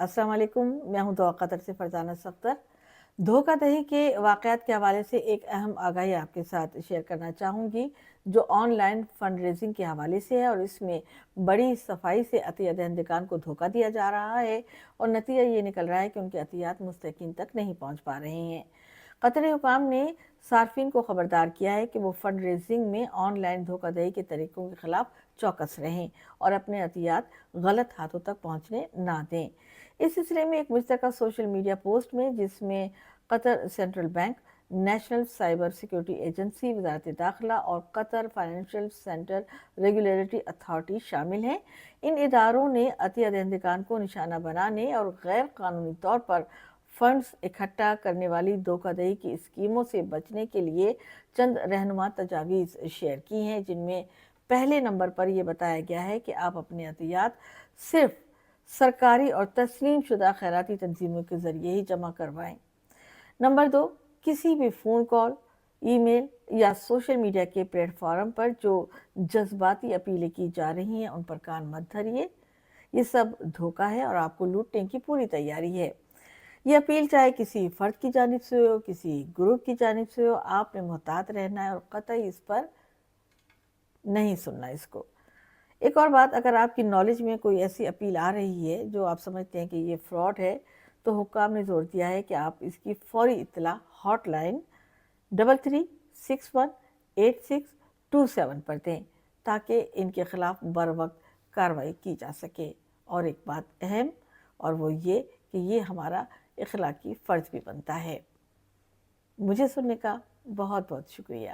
السلام علیکم، میں ہوں دعا قطر سے فرزانہ سختر۔ دھوکہ دہی کے واقعات کے حوالے سے ایک اہم آگاہی آپ کے ساتھ شیئر کرنا چاہوں گی جو آن لائن فنڈ ریزنگ کے حوالے سے ہے، اور اس میں بڑی صفائی سے عطیہ دہندگان کو دھوکہ دیا جا رہا ہے اور نتیجہ یہ نکل رہا ہے کہ ان کے عطیات مستحقین تک نہیں پہنچ پا رہے ہیں۔ قطری حکام نے صارفین کو خبردار کیا ہے کہ وہ فنڈ ریزنگ میں آن لائن دھوکہ دہی کے طریقوں کے خلاف چوکس رہیں اور اپنے عطیات غلط ہاتھوں تک پہنچنے نہ دیں۔ اس سلسلے میں ایک مشترکہ سوشل میڈیا پوسٹ میں، جس میں Qatar central bank, national cyber security agency, وزارت داخلہ اور Qatar financial centre regulatory authority شامل ہیں، ان اداروں نے عطیہ دہندگان کو نشانہ بنانے اور غیر قانونی طور پر فنڈز اکٹھا کرنے والی دھوکہ دہی کی اسکیموں سے بچنے کے لیے چند رہنما تجاویز شیئر کی ہیں، جن میں پہلے نمبر پر یہ بتایا گیا ہے کہ آپ اپنے عطیات صرف سرکاری اور تسلیم شدہ خیراتی تنظیموں کے ذریعے ہی جمع کروائیں۔ نمبر 2، کسی بھی فون کال، ای میل یا سوشل میڈیا کے پلیٹ فارم پر جو جذباتی اپیلیں کی جا رہی ہیں ان پر کان مت دھریے۔ یہ سب دھوکہ ہے اور آپ کو لوٹنے کی پوری تیاری ہے۔ یہ اپیل چاہے کسی فرد کی جانب سے ہو، کسی گروپ کی جانب سے ہو، آپ نے محتاط رہنا ہے اور قطعی اس پر نہیں سننا اس کو۔ ایک اور بات، اگر آپ کی نالج میں کوئی ایسی اپیل آ رہی ہے جو آپ سمجھتے ہیں کہ یہ فراڈ ہے، تو حکام نے زور دیا ہے کہ آپ اس کی فوری اطلاع ہاٹ لائن 33618627 پر دیں تاکہ ان کے خلاف بروقت کارروائی کی جا سکے۔ اور ایک بات اہم، اور وہ یہ کہ یہ ہمارا اخلاقی فرض بھی بنتا ہے۔ مجھے سننے کا بہت بہت شکریہ۔